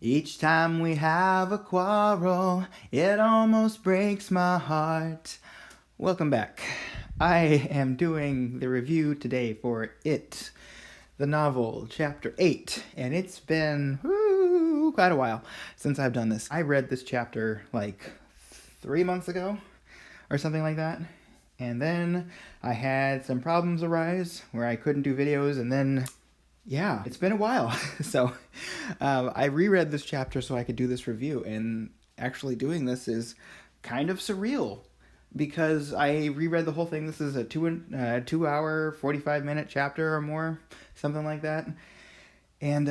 Each time we have a quarrel, it almost breaks my heart. Welcome back. I am doing the review today for It, the novel, chapter 8, and it's been quite a while since I've done this. I read this chapter like 3 months ago or something like that, and then I had some problems arise where I couldn't do videos, and then yeah, it's been a while. So I reread this chapter so I could do this review, and actually doing this is kind of surreal because I reread the whole thing. This is a 2 hour 45-minute chapter or more, something like that, and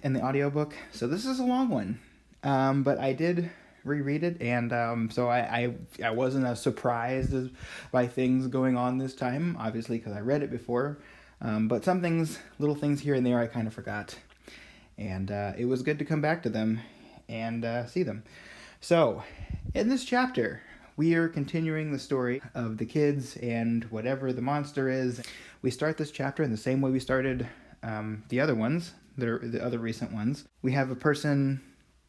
in the audiobook. So this is a long one, but I did reread it, and so I wasn't as surprised by things going on this time, obviously, because I read it before. But some things, little things here and there, I kind of forgot. And it was good to come back to them and see them. So, in this chapter, we are continuing the story of the kids and whatever the monster is. We start this chapter in the same way we started the other ones, the other recent ones. We have a person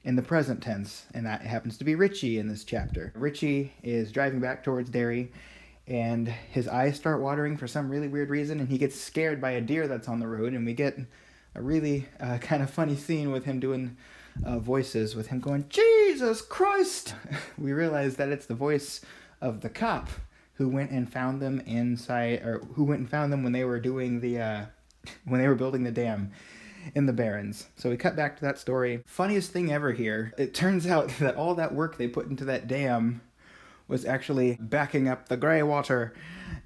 in the present tense, and that happens to be Richie in this chapter. Richie is driving back towards Derry, and his eyes start watering for some really weird reason, and he gets scared by a deer that's on the road, and we get a really kind of funny scene with him doing voices, with him going, "Jesus Christ!" We realize that it's the voice of the cop who went and found them inside, or who went and found them when they were doing the, when they were building the dam in the Barrens. So we cut back to that story. Funniest thing ever here, it turns out that all that work they put into that dam was actually backing up the gray water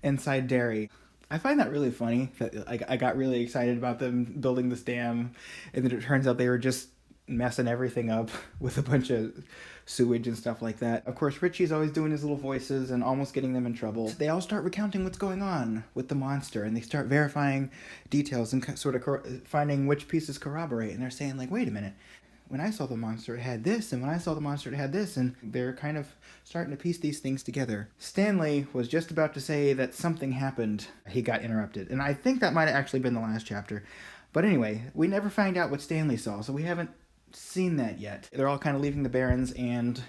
inside Derry. I find that really funny, that I got really excited about them building this dam, and then it turns out they were just messing everything up with a bunch of sewage and stuff like that. Of course, Richie's always doing his little voices and almost getting them in trouble. They all start recounting what's going on with the monster, and they start verifying details and sort of finding which pieces corroborate, and they're saying, like, wait a minute, when I saw the monster, it had this, and when I saw the monster, it had this, and they're kind of starting to piece these things together. Stanley was just about to say that something happened. He got interrupted, and I think that might have actually been the last chapter. But anyway, we never find out what Stanley saw, so we haven't seen that yet. They're all kind of leaving the Barrens, and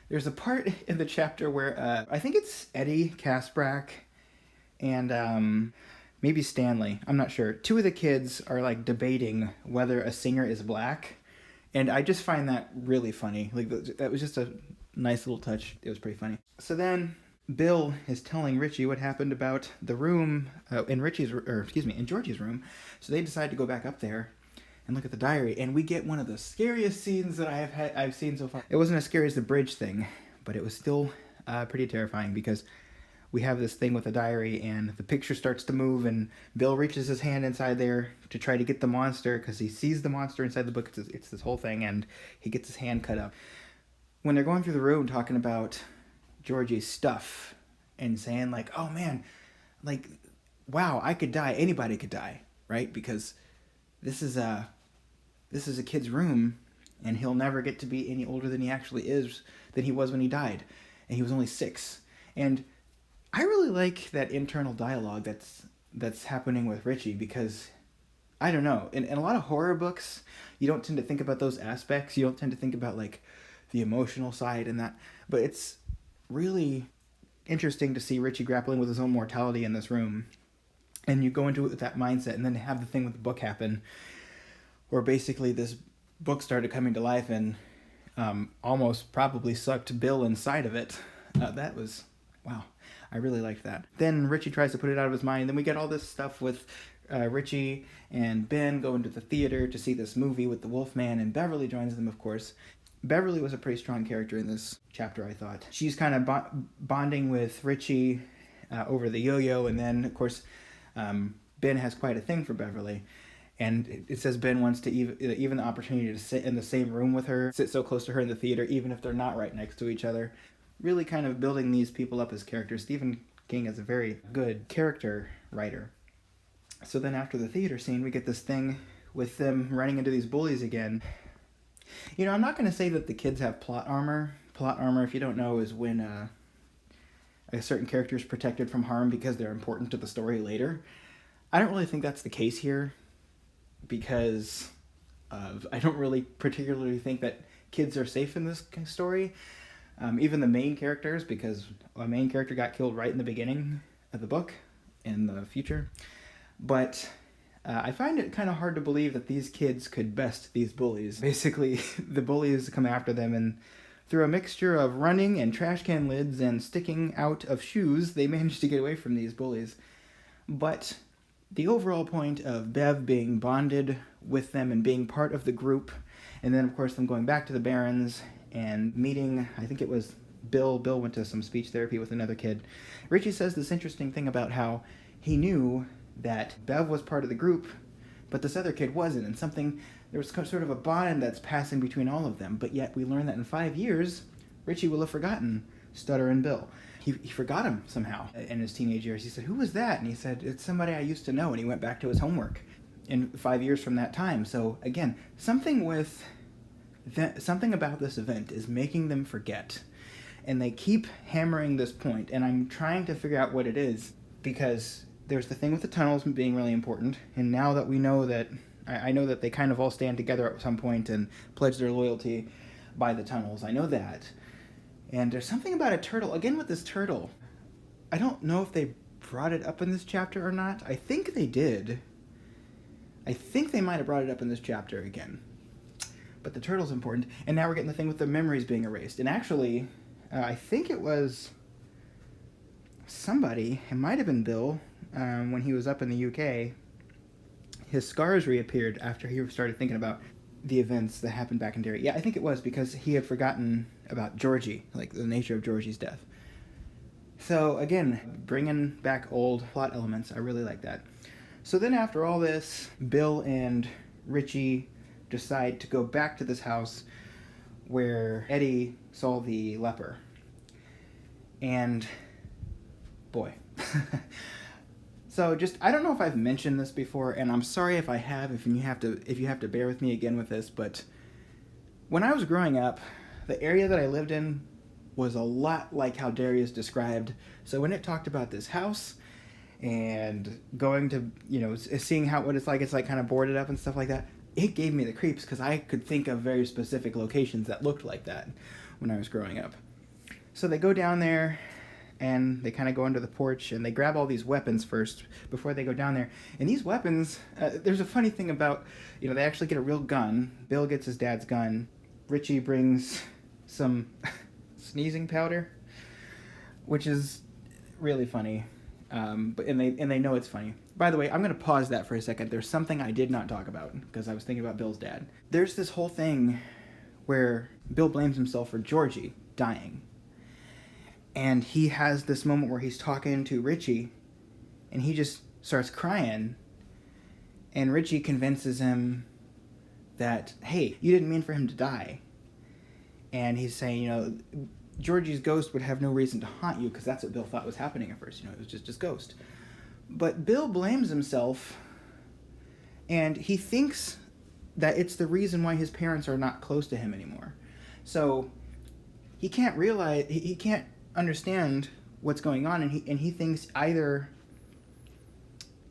there's a part in the chapter where I think it's Eddie Kasprak and maybe Stanley, I'm not sure. Two of the kids are like debating whether a singer is black. And I just find that really funny. Like, that was just a nice little touch. It was pretty funny. So then Bill is telling Richie what happened about the room in Georgie's room. So they decide to go back up there and look at the diary. And we get one of the scariest scenes that I've seen so far. It wasn't as scary as the bridge thing, but it was still pretty terrifying because we have this thing with the diary, and the picture starts to move, and Bill reaches his hand inside there to try to get the monster, because he sees the monster inside the book. It's this whole thing, and he gets his hand cut up. When they're going through the room talking about Georgie's stuff, and saying, like, oh man, like, wow, I could die, anybody could die, right? Because this is a kid's room, and he'll never get to be any older than he was when he died, and he was only 6. And I really like that internal dialogue that's happening with Richie, because, I don't know, in a lot of horror books, you don't tend to think about those aspects. You don't tend to think about, like, the emotional side and that. But it's really interesting to see Richie grappling with his own mortality in this room. And you go into it with that mindset, and then have the thing with the book happen, where basically this book started coming to life and almost probably sucked Bill inside of it. That was, wow. I really liked that. Then Richie tries to put it out of his mind. Then we get all this stuff with Richie and Ben going to the theater to see this movie with the Wolfman, and Beverly joins them, of course. Beverly was a pretty strong character in this chapter, I thought. She's kind of bonding with Richie over the yo-yo, and then, of course, Ben has quite a thing for Beverly. And it says Ben wants to even the opportunity to sit in the same room with her, sit so close to her in the theater, even if they're not right next to each other. Really kind of building these people up as characters. Stephen King is a very good character writer. So then after the theater scene, we get this thing with them running into these bullies again. You know, I'm not going to say that the kids have plot armor. Plot armor, if you don't know, is when a certain character is protected from harm because they're important to the story later. I don't really think that's the case here, because I don't really particularly think that kids are safe in this story. Even the main characters, because a main character got killed right in the beginning of the book in the future. But I find it kind of hard to believe that these kids could best these bullies. Basically, the bullies come after them, and through a mixture of running and trash can lids and sticking out of shoes, they manage to get away from these bullies. But the overall point of Bev being bonded with them and being part of the group, and then of course them going back to the Barrens and meeting, I think it was Bill. Bill went to some speech therapy with another kid. Richie says this interesting thing about how he knew that Bev was part of the group, but this other kid wasn't, and there was sort of a bond that's passing between all of them, but yet we learn that in 5 years, Richie will have forgotten Stutter and Bill. He forgot him somehow in his teenage years. He said, "Who was that?" And he said, "It's somebody I used to know," and he went back to his homework in 5 years from that time. So again, something about this event is making them forget, and they keep hammering this point, and I'm trying to figure out what it is, because there's the thing with the tunnels being really important, and now that we know that, I know that they kind of all stand together at some point and pledge their loyalty by the tunnels. I know that. And there's something about a turtle. Again, with this turtle, I don't know if they brought it up in this chapter or not. I think they did. I think they might have brought it up in this chapter again. But the turtle's important. And now we're getting the thing with the memories being erased. And actually, I think it was somebody, it might have been Bill, when he was up in the UK, his scars reappeared after he started thinking about the events that happened back in Derry. Yeah, I think it was because he had forgotten about Georgie, like the nature of Georgie's death. So again, bringing back old plot elements, I really like that. So then after all this, Bill and Richie decide to go back to this house where Eddie saw the leper. And boy. So I don't know if I've mentioned this before, and I'm sorry if I have, if you have to bear with me again with this, but when I was growing up, the area that I lived in was a lot like how Darius described. So when it talked about this house and going to, seeing what it's like kind of boarded up and stuff like that, it gave me the creeps, because I could think of very specific locations that looked like that when I was growing up. So they go down there, and they kind of go under the porch, and they grab all these weapons first before they go down there. And these weapons, there's a funny thing about, they actually get a real gun. Bill gets his dad's gun. Richie brings some sneezing powder, which is really funny. But they know it's funny. By the way, I'm going to pause that for a second. There's something I did not talk about, because I was thinking about Bill's dad. There's this whole thing where Bill blames himself for Georgie dying. And he has this moment where he's talking to Richie, and he just starts crying. And Richie convinces him that, hey, you didn't mean for him to die. And he's saying, Georgie's ghost would have no reason to haunt you, because that's what Bill thought was happening at first. It was just his ghost. But Bill blames himself, and he thinks that it's the reason why his parents are not close to him anymore. So he can't realize, he can't understand what's going on, and he thinks either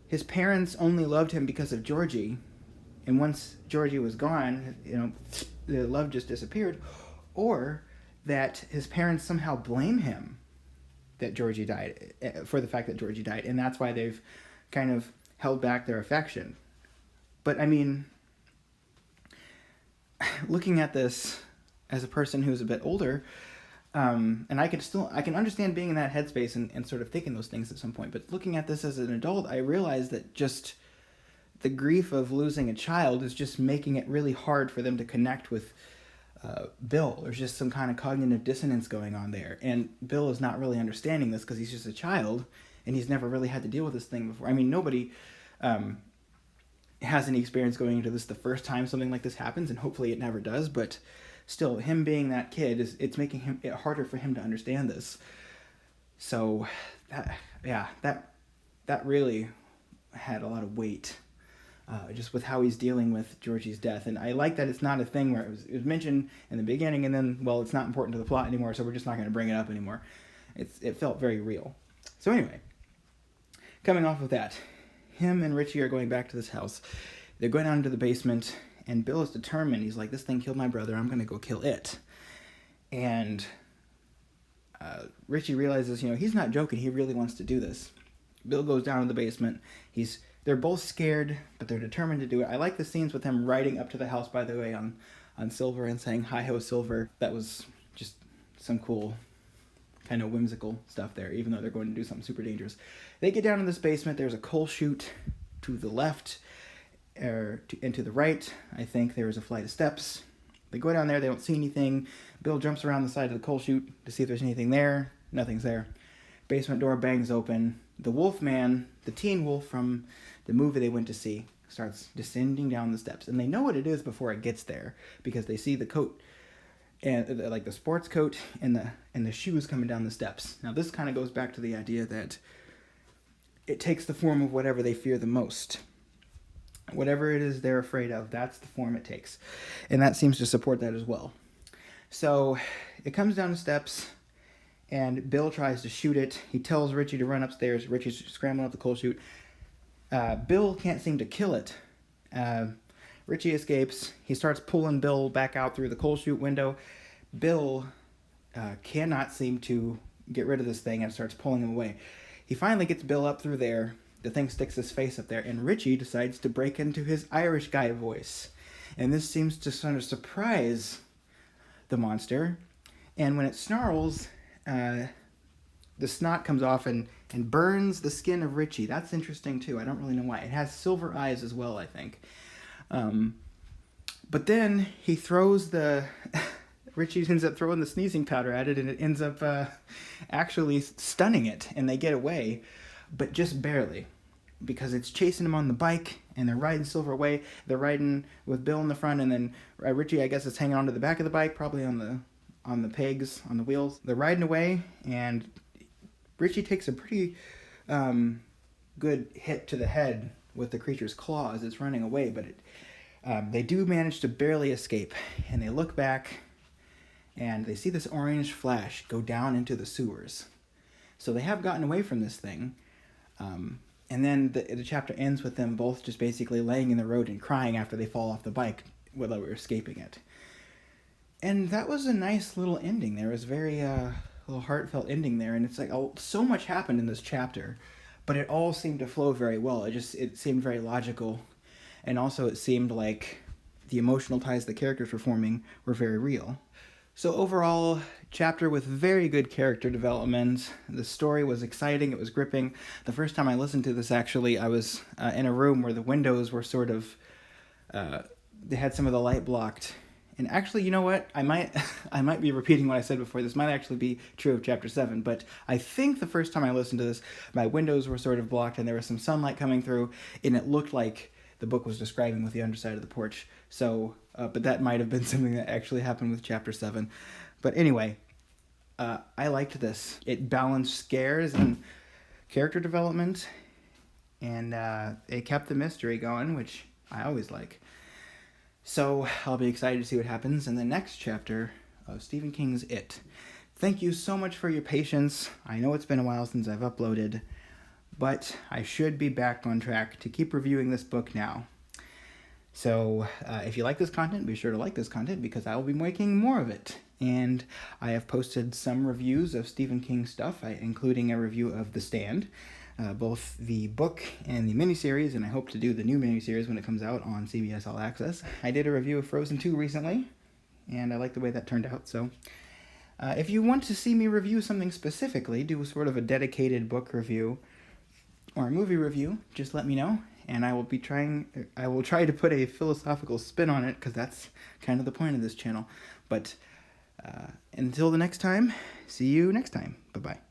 his parents only loved him because of Georgie, and once Georgie was gone, the love just disappeared, or that his parents somehow blame him that Georgie died, for the fact that Georgie died, and that's why they've kind of held back their affection. But I mean, looking at this as a person who's a bit older, and I can understand being in that headspace and sort of thinking those things at some point. But looking at this as an adult, I realize that just the grief of losing a child is just making it really hard for them to connect with Bill. There's just some kind of cognitive dissonance going on there. And Bill is not really understanding this because he's just a child, and he's never really had to deal with this thing before. I mean, nobody has any experience going into this the first time something like this happens, and hopefully it never does, but still, him being that kid, it's making it harder for him to understand this. So, that really had a lot of weight, just with how he's dealing with Georgie's death. And I like that it's not a thing where it was mentioned in the beginning, and then, well, it's not important to the plot anymore, so we're just not going to bring it up anymore. It felt very real. So anyway, coming off of that, him and Richie are going back to this house. They're going down into the basement, and Bill is determined. He's like, this thing killed my brother, I'm gonna go kill it. And Richie realizes, he's not joking, he really wants to do this. Bill goes down to the basement. They're both scared, but they're determined to do it. I like the scenes with him riding up to the house, by the way, on Silver and saying, "Hi ho, Silver." That was just some cool, kind of whimsical stuff there, even though they're going to do something super dangerous. They get down in this basement. There's a coal chute to the left, and to the right, I think there is a flight of steps. They go down there. They don't see anything. Bill jumps around the side of the coal chute to see if there's anything there. Nothing's there. Basement door bangs open. The Wolfman, the teen wolf from the movie they went to see, starts descending down the steps. And they know what it is before it gets there, because they see the coat, and like the sports coat and the shoes coming down the steps. Now this kind of goes back to the idea that it takes the form of whatever they fear the most. Whatever it is they're afraid of, that's the form it takes. And that seems to support that as well. So it comes down the steps, and Bill tries to shoot it. He tells Richie to run upstairs. Richie's scrambling up the coal chute. Bill can't seem to kill it. Richie escapes. He starts pulling Bill back out through the coal chute window. Bill cannot seem to get rid of this thing and starts pulling him away. He finally gets Bill up through there. The thing sticks his face up there, and Richie decides to break into his Irish guy voice. And this seems to sort of surprise the monster. And when it snarls, the snot comes off and burns the skin of Richie. That's interesting too. I don't really know why. It has silver eyes as well, I think. But then he throws Richie ends up throwing the sneezing powder at it, and it ends up actually stunning it, and they get away, but just barely, because it's chasing him on the bike, and they're riding Silver away. They're riding with Bill in the front, and then Richie, I guess, is hanging onto the back of the bike, probably on the pegs, on the wheels. They're riding away, and Richie takes a pretty good hit to the head with the creature's claw as it's running away, but they do manage to barely escape. And they look back, and they see this orange flash go down into the sewers. So they have gotten away from this thing. And then the chapter ends with them both just basically laying in the road and crying after they fall off the bike while they were escaping it. And that was a nice little ending. There was very little heartfelt ending there, and it's like, oh, so much happened in this chapter, but it all seemed to flow very well. It seemed very logical, and also it seemed like the emotional ties the characters were forming were very real. So overall, chapter with very good character development. The story was exciting. It was gripping. The first time I listened to this, actually, I was in a room where the windows were sort of, they had some of the light blocked. And actually, you know what? I might be repeating what I said before. This might actually be true of chapter 7. But I think the first time I listened to this, my windows were sort of blocked and there was some sunlight coming through, and it looked like the book was describing with the underside of the porch. So, but that might have been something that actually happened with chapter 7. But anyway, I liked this. It balanced scares and character development, and it kept the mystery going, which I always like. So I'll be excited to see what happens in the next chapter of Stephen King's It. Thank you so much for your patience. I know it's been a while since I've uploaded, but I should be back on track to keep reviewing this book now. So if you like this content, be sure to like this content, because I will be making more of it. And I have posted some reviews of Stephen King stuff, including a review of The Stand, both the book and the miniseries, and I hope to do the new miniseries when it comes out on CBS All Access. I did a review of Frozen 2 recently, and I like the way that turned out. So if you want to see me review something specifically, do sort of a dedicated book review or a movie review, just let me know, and I will try to put a philosophical spin on it, because that's kind of the point of this channel. But until the next time, see you next time. Bye-bye.